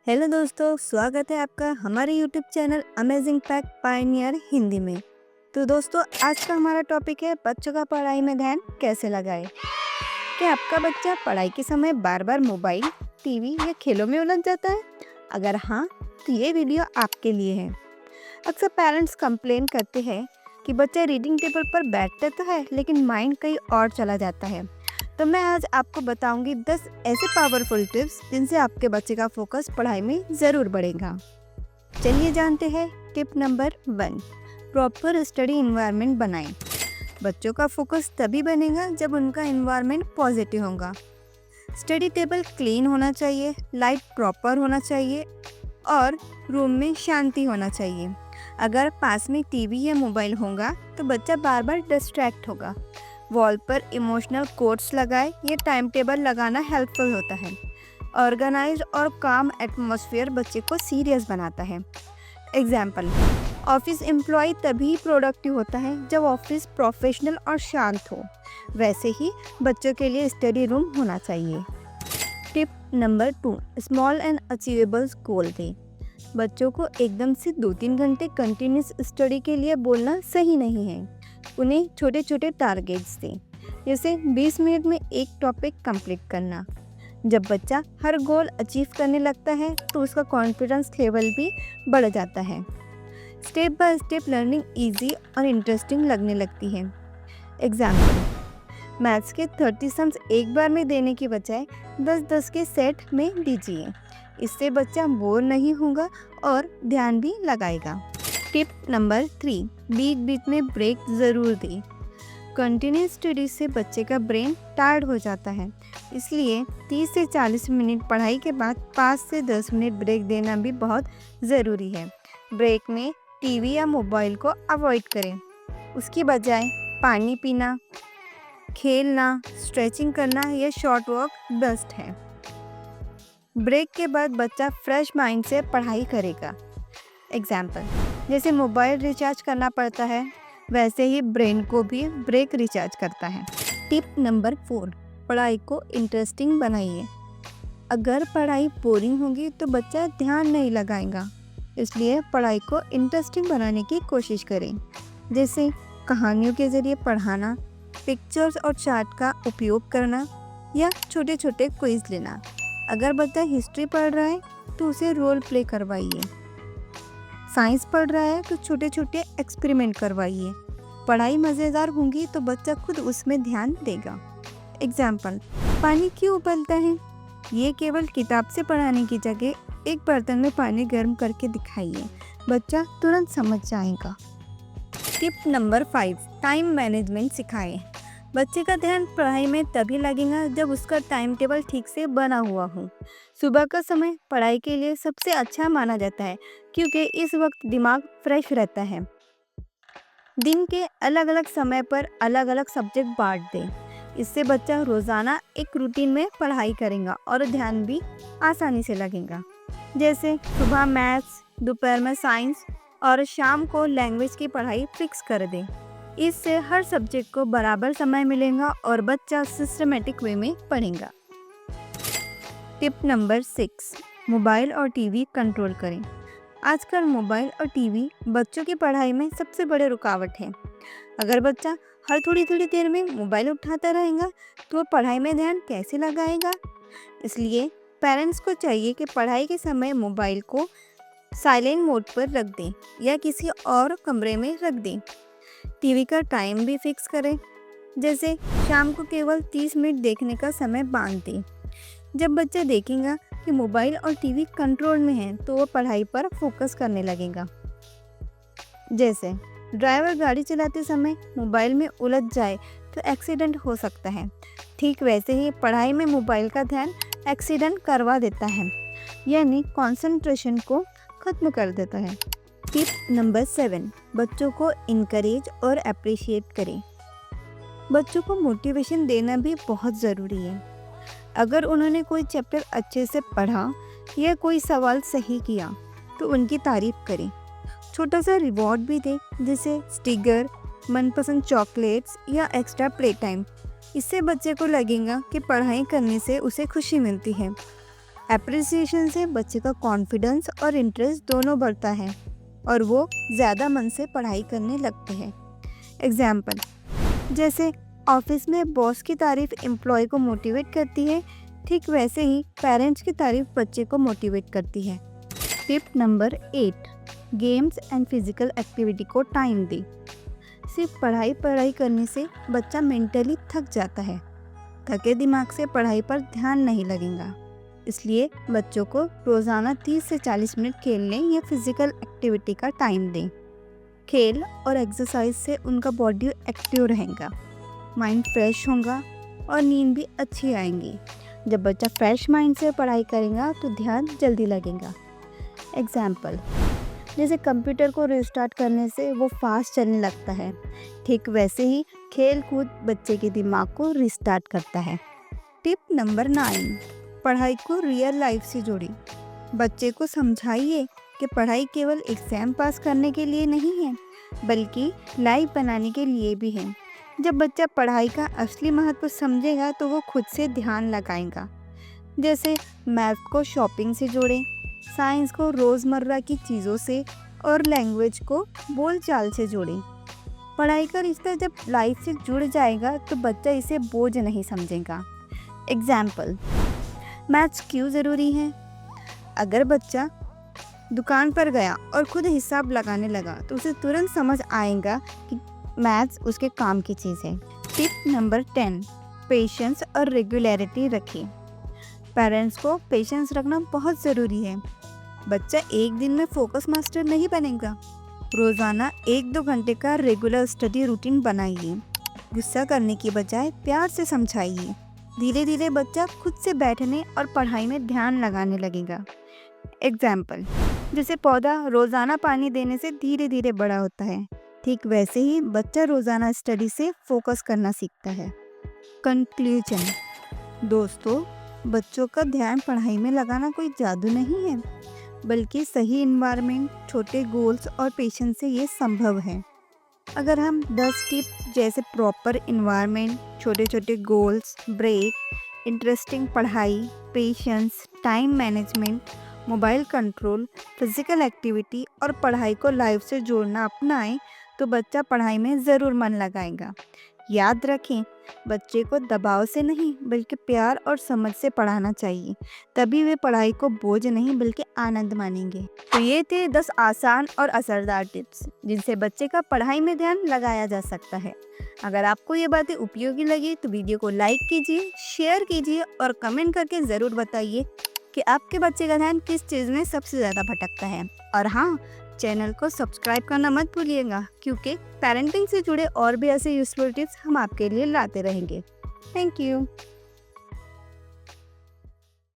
Hello दोस्तों, स्वागत है आपका हमारे YouTube channel amazing fact Pioneer Hindi में। तो दोस्तों, आज का हमारा टॉपिक है बच्चों का पढ़ाई में ध्यान कैसे लगाएं। क्या आपका बच्चा पढ़ाई के समय बार बार मोबाइल, टीवी या खेलों में उलझ जाता है? अगर हाँ, तो ये वीडियो आपके लिए है। अक्सर पेरेंट्स कंप्लेन करते हैं कि बच्चा रीडिंग टेबल पर बैठता तो है लेकिन माइंड कहीं और चला जाता है। तो मैं आज आपको बताऊंगी 10 ऐसे पावरफुल टिप्स जिनसे आपके बच्चे का फोकस पढ़ाई में ज़रूर बढ़ेगा। चलिए जानते हैं। Tip number 1, proper study environment बनाएं। बच्चों का फोकस तभी बनेगा जब उनका इन्वायरमेंट पॉजिटिव होगा। स्टडी टेबल क्लीन होना चाहिए, लाइट प्रॉपर होना चाहिए और रूम में शांति होना चाहिए। अगर पास में टीवी या मोबाइल होगा तो बच्चा बार बार डिस्ट्रैक्ट होगा। वॉल पर इमोशनल कोट्स लगाए, ये टाइम टेबल लगाना हेल्पफुल होता है। ऑर्गेनाइज और काम एटमॉस्फेयर बच्चे को सीरियस बनाता है। एग्जाम्पल, ऑफिस एम्प्लॉय तभी प्रोडक्टिव होता है जब ऑफिस प्रोफेशनल और शांत हो। वैसे ही बच्चों के लिए स्टडी रूम होना चाहिए। Tip number 2, small and achievable गोल दें। बच्चों को एकदम से 2-3 घंटे कंटिन्यूस स्टडी के लिए बोलना सही नहीं है। उन्हें छोटे छोटे टारगेट्स दें, जैसे 20 मिनट में एक टॉपिक कंप्लीट करना। जब बच्चा हर गोल अचीव करने लगता है तो उसका कॉन्फिडेंस लेवल भी बढ़ जाता है। Step by step learning easy और इंटरेस्टिंग लगने लगती है। एग्जाम्पल, मैथ्स के 30 सम्स एक बार में देने की बजाय 10-10 के सेट में दीजिए। इससे बच्चा बोर नहीं होगा और ध्यान भी लगाएगा। टिप नंबर 3, बीच बीच में ब्रेक ज़रूर दें। कंटिन्यूस स्टडी से बच्चे का ब्रेन टायर्ड हो जाता है, इसलिए 30 से 40 मिनट पढ़ाई के बाद 5 से 10 मिनट ब्रेक देना भी बहुत ज़रूरी है। ब्रेक में टीवी या मोबाइल को अवॉइड करें। उसकी बजाय पानी पीना, खेलना, स्ट्रेचिंग करना या शॉर्ट वॉक बेस्ट है। ब्रेक के बाद बच्चा फ्रेश माइंड से पढ़ाई करेगा। एग्जाम्पल, जैसे मोबाइल रिचार्ज करना पड़ता है, वैसे ही ब्रेन को भी ब्रेक रिचार्ज करता है। टिप नंबर 4, पढ़ाई को इंटरेस्टिंग बनाइए। अगर पढ़ाई बोरिंग होगी तो बच्चा ध्यान नहीं लगाएगा, इसलिए पढ़ाई को इंटरेस्टिंग बनाने की कोशिश करें। जैसे कहानियों के ज़रिए पढ़ाना, पिक्चर्स और चार्ट का उपयोग करना या छोटे छोटे क्विज लेना। अगर बच्चा हिस्ट्री पढ़ रहा है तो उसे रोल प्ले करवाइए। साइंस पढ़ रहा है तो छोटे छोटे एक्सपेरिमेंट करवाइए। पढ़ाई मज़ेदार होगी तो बच्चा खुद उसमें ध्यान देगा। एग्जाम्पल, पानी क्यों उबलता है? ये केवल किताब से पढ़ाने की जगह एक बर्तन में पानी गर्म करके दिखाइए, बच्चा तुरंत समझ जाएगा। टिप नंबर 5, टाइम मैनेजमेंट सिखाएं। बच्चे का ध्यान पढ़ाई में तभी लगेगा जब उसका टाइम टेबल ठीक से बना हुआ हो। सुबह का समय पढ़ाई के लिए सबसे अच्छा माना जाता है क्योंकि इस वक्त दिमाग फ्रेश रहता है। दिन के अलग अलग समय पर अलग अलग सब्जेक्ट बांट दें। इससे बच्चा रोज़ाना एक रूटीन में पढ़ाई करेगा और ध्यान भी आसानी से लगेगा। जैसे सुबह मैथ्स, दोपहर में साइंस और शाम को लैंग्वेज की पढ़ाई फिक्स कर दें। इससे हर सब्जेक्ट को बराबर समय मिलेगा और बच्चा सिस्टमेटिक वे में पढ़ेगा। टिप नंबर 6, मोबाइल और टीवी कंट्रोल करें। आजकल मोबाइल और टीवी बच्चों की पढ़ाई में सबसे बड़े रुकावट है। अगर बच्चा हर थोड़ी थोड़ी देर में मोबाइल उठाता रहेगा तो पढ़ाई में ध्यान कैसे लगाएगा? इसलिए पेरेंट्स को चाहिए कि पढ़ाई के समय मोबाइल को साइलेंट मोड पर रख दें या किसी और कमरे में रख दें। टीवी का टाइम भी फिक्स करें, जैसे शाम को केवल 30 मिनट देखने का समय बांध दें। जब बच्चा देखेगा कि मोबाइल और टीवी कंट्रोल में है तो वो पढ़ाई पर फोकस करने लगेगा। जैसे ड्राइवर गाड़ी चलाते समय मोबाइल में उलझ जाए तो एक्सीडेंट हो सकता है, ठीक वैसे ही पढ़ाई में मोबाइल का ध्यान एक्सीडेंट करवा देता है, यानी कंसंट्रेशन को खत्म कर देता है। टिप नंबर 7, बच्चों को इनकरेज और अप्रिशिएट करें। बच्चों को मोटिवेशन देना भी बहुत ज़रूरी है। अगर उन्होंने कोई चैप्टर अच्छे से पढ़ा या कोई सवाल सही किया तो उनकी तारीफ करें। छोटा सा रिवॉर्ड भी दें, जैसे स्टिकर, मनपसंद चॉकलेट्स या एक्स्ट्रा प्ले टाइम। इससे बच्चे को लगेगा कि पढ़ाई करने से उसे खुशी मिलती है। एप्रिसिएशन से बच्चे का कॉन्फिडेंस और इंटरेस्ट दोनों बढ़ता है और वो ज़्यादा मन से पढ़ाई करने लगते हैं। एग्जाम्पल, जैसे ऑफिस में बॉस की तारीफ एम्प्लॉय को मोटिवेट करती है, ठीक वैसे ही पेरेंट्स की तारीफ बच्चे को मोटिवेट करती है। Tip number 8, games and physical activity को टाइम दें। सिर्फ पढ़ाई करने से बच्चा मेंटली थक जाता है। थके दिमाग से पढ़ाई पर ध्यान नहीं लगेगा। इसलिए बच्चों को रोज़ाना 30 से 40 मिनट खेलने या फिजिकल एक्टिविटी का टाइम दें। खेल और एक्सरसाइज से उनका बॉडी एक्टिव रहेगा, माइंड फ्रेश होगा और नींद भी अच्छी आएंगी। जब बच्चा फ्रेश माइंड से पढ़ाई करेगा तो ध्यान जल्दी लगेगा। एग्जाम्पल, जैसे कंप्यूटर को रिस्टार्ट करने से वो फास्ट चलने लगता है, ठीक वैसे ही खेल कूद बच्चे के दिमाग को रिस्टार्ट करता है। टिप नंबर 9, पढ़ाई को रियल लाइफ से जोड़ें। बच्चे को समझाइए कि पढ़ाई केवल एग्जाम पास करने के लिए नहीं है, बल्कि लाइफ बनाने के लिए भी है। जब बच्चा पढ़ाई का असली महत्व समझेगा तो वो खुद से ध्यान लगाएगा। जैसे मैथ को शॉपिंग से जोड़ें, साइंस को रोज़मर्रा की चीज़ों से और लैंग्वेज को बोलचाल से जोड़ें। पढ़ाई का रिश्ता जब लाइफ से जुड़ जाएगा तो बच्चा इसे बोझ नहीं समझेगा। एग्जाम्पल, मैथ्स क्यों ज़रूरी है? अगर बच्चा दुकान पर गया और खुद हिसाब लगाने लगा तो उसे तुरंत समझ आएगा कि मैथ्स उसके काम की चीज़ है। टिप नंबर 10, पेशेंस और रेगुलरिटी रखें। पेरेंट्स को पेशेंस रखना बहुत ज़रूरी है। बच्चा एक दिन में फोकस मास्टर नहीं बनेगा। रोज़ाना 1-2 घंटे का रेगुलर स्टडी रूटीन बनाइए। गुस्सा करने की बजाय प्यार से समझाइए। धीरे धीरे बच्चा खुद से बैठने और पढ़ाई में ध्यान लगाने लगेगा। एग्जाम्पल, जैसे पौधा रोज़ाना पानी देने से धीरे धीरे बड़ा होता है, ठीक वैसे ही बच्चा रोज़ाना स्टडी से फोकस करना सीखता है। कंक्लूजन, दोस्तों, बच्चों का ध्यान पढ़ाई में लगाना कोई जादू नहीं है, बल्कि सही इन्वायरमेंट, छोटे गोल्स और पेशेंस से ये संभव है। अगर हम 10 टिप जैसे प्रॉपर इन्वायरमेंट, छोटे छोटे गोल्स, ब्रेक, इंटरेस्टिंग पढ़ाई, patience, time management, mobile control, physical activity और पढ़ाई को लाइफ से जोड़ना अपनाएं तो बच्चा पढ़ाई में ज़रूर मन लगाएगा। याद रखें, बच्चे को दबाव से नहीं बल्कि प्यार और समझ से पढ़ाना चाहिए, तभी वे पढ़ाई को बोझ नहीं बल्कि आनंद मानेंगे। तो ये थे 10 आसान और असरदार टिप्स जिनसे बच्चे का पढ़ाई में ध्यान लगाया जा सकता है। अगर आपको ये बातें उपयोगी लगी तो वीडियो को लाइक कीजिए, शेयर कीजिए और कमेंट करके ज़रूर बताइए कि आपके बच्चे का ध्यान किस चीज़ में सबसे ज़्यादा भटकता है। और हाँ, चैनल को सब्सक्राइब करना मत भूलिएगा, क्योंकि पेरेंटिंग से जुड़े और भी ऐसे यूजफुल टिप्स हम आपके लिए लाते रहेंगे। Thank you.